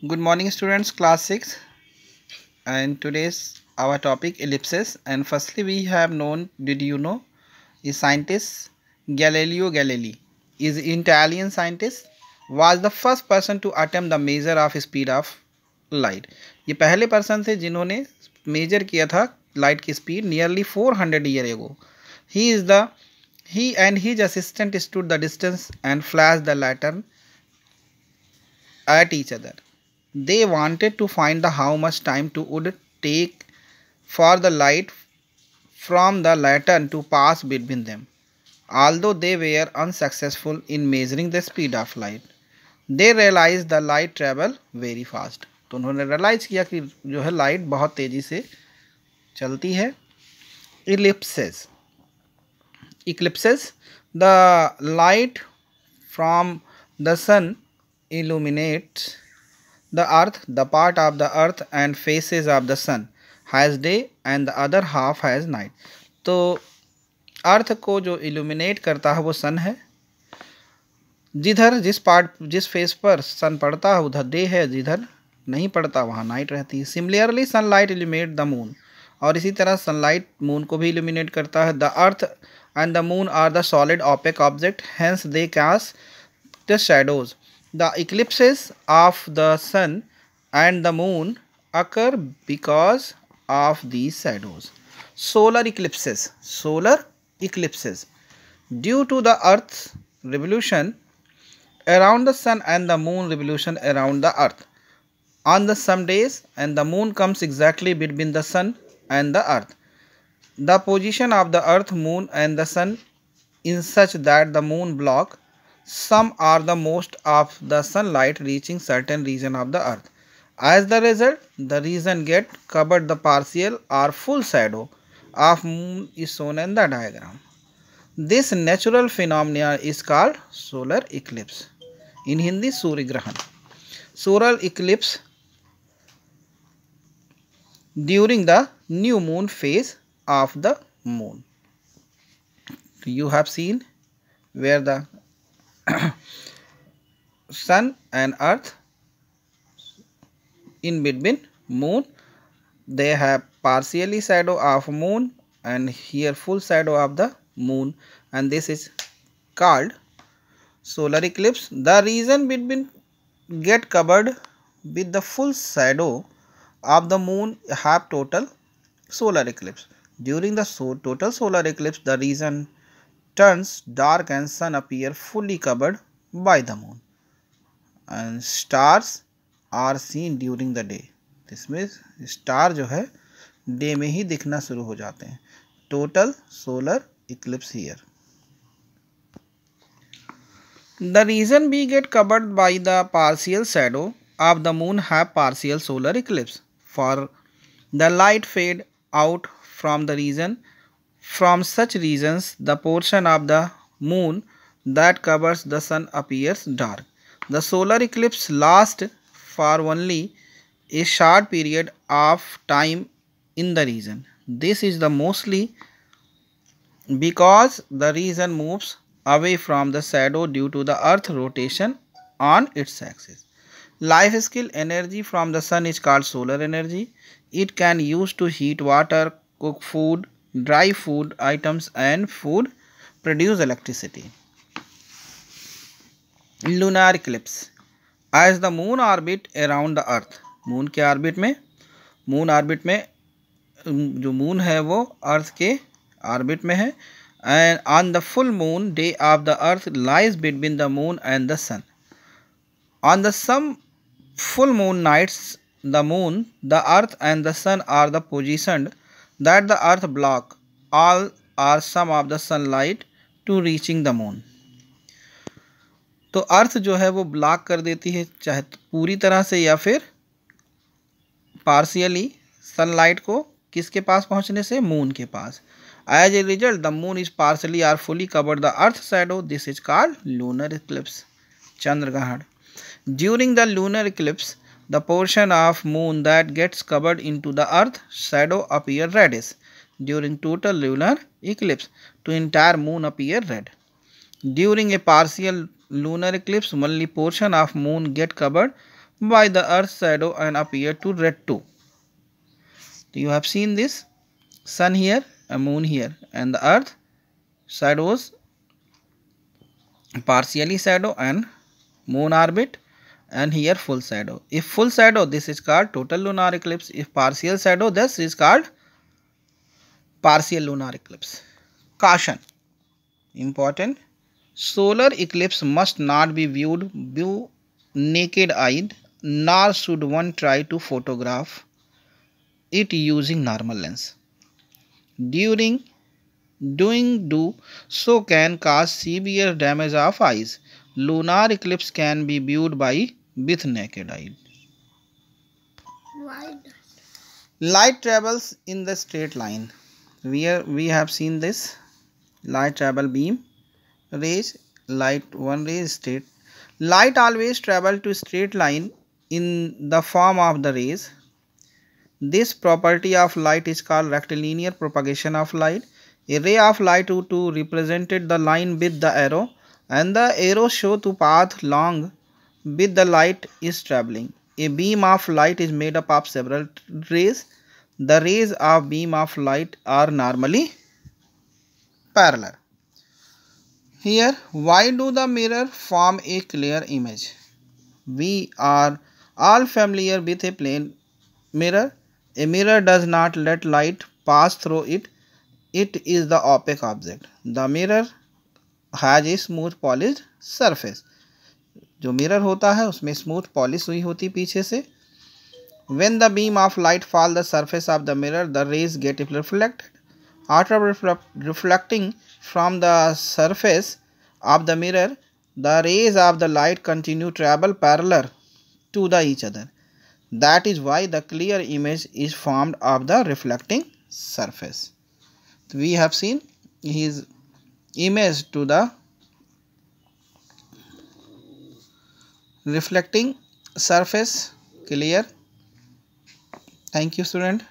Good morning students, class 6, and today's our topic ellipses. And firstly we have known, did you know, a scientist Galileo Galilei is an Italian scientist, was the first person to attempt the measure of speed of light. ये पहले person थे जिन्होंने major किया था light की speed nearly 400 year ago. He and his assistant stood the distance and flashed the lantern at each other. They wanted to find the how much time to would take for the light from the lantern to pass between them. Although they were unsuccessful in measuring the speed of light, they realized the light travel very fast. तो उन्होंने realise किया कि जो है light बहुत तेजी से चलती है. Ellipses. The light from the sun illuminates the earth. The part of the earth and faces of the sun has day and the other half has night. तो अर्थ को जो इल्यूमिनेट करता है वो सन है. जिस फेस पर सन पड़ता है उधर डे है, जिधर नहीं पड़ता वहाँ नाइट रहती है. Similarly sunlight illuminate the moon. और इसी तरह सनलाइट मून को भी इल्यूमिनेट करता है. The earth and the moon are the solid opaque object, hence they cast the shadows. The eclipses of the sun and the moon occur because of these shadows. Solar eclipses. Due to the Earth's revolution around the sun and the moon revolution around the Earth. On the some days, and the moon comes exactly between the sun and the Earth. The position of the Earth, moon, and the sun is such that the moon block some are the most of the sunlight reaching certain region of the earth. As the result, the region get covered the partial or full shadow of moon is shown in the diagram. This natural phenomenon is called solar eclipse. In Hindi, सूर्य ग्रहण. Solar eclipse during the new moon phase of the moon. You have seen where the sun and earth in between moon, they have partially shadow of moon and here full shadow of the moon, and this is called solar eclipse. The region between get covered with the full shadow of the moon have total solar eclipse. During the total solar eclipse, the region turns dark and sun appear fully covered by the moon, and stars are seen during the day. इसमें star जो है day में ही दिखना शुरू हो जाते हैं. Total solar Eclipse here. The region be get covered by the partial shadow of the moon have partial solar eclipse. For the light fade out from the region. From such regions, the portion of the moon that covers the sun appears dark. The solar eclipse lasts for only a short period of time in the region. This is the mostly because the region moves away from the shadow due to the earth rotation on its axis. Life skill energy from the sun is called solar energy. It can use to heat water, cook food, dry food items and food, produce electricity. Lunar eclipse. As the moon orbit around the earth. Moon के orbit में जो moon है वो अर्थ के orbit में है. And on the full moon day of the earth lies between the moon and the sun. On the some full moon nights, the moon, the earth and the sun are the positioned that the earth block all or some of the sunlight to reaching the moon. तो अर्थ जो है वो block कर देती है, चाहे पूरी तरह से या फिर पार्शियली सनलाइट को किसके पास पहुंचने से, मून के पास. As a result the moon is partially और fully covered the earth shadow. This is called lunar eclipse, चंद्र ग्रहण. During the lunar eclipse, the portion of moon that gets covered into the earth shadow appear reddish. During total lunar eclipse, the entire moon appear red. During a partial lunar eclipse, only portion of moon get covered by the earth's shadow and appear to red too. You have seen this sun here, a moon here, and the earth shadows partially shadow and moon orbit, and here full shadow. If full shadow, this is called total lunar eclipse. If partial shadow, this is called partial lunar eclipse. Caution. Important. Solar eclipse must not be viewed naked eyed, nor should one try to photograph it using normal lens. Doing so can cause severe damage of eyes. Lunar eclipse can be viewed with naked eye. Light travels in the straight line. We have seen this. Light travel beam rays. Light one ray is straight. Light always travel to straight line in the form of the rays. This property of light is called rectilinear propagation of light. A ray of light to represented the line with the arrow, and the arrow show the path along with the light is traveling. A beam of light is made up of several rays. The rays of beam of light are normally parallel. Here, why do the mirror form a clear image? We are all familiar with a plane mirror. A mirror does not let light pass through it. It is the opaque object. The mirror has a smooth polished surface. जो mirror होता है उसमें smooth polish हुई होती पीछे से. When the beam of light fall the surface of the mirror, the rays get reflected. After reflecting from the surface of the mirror, the rays of the light continue to travel parallel to each other. That is why the clear image is formed of the reflecting surface. We have seen his image to the reflecting surface clear. Thank you, student.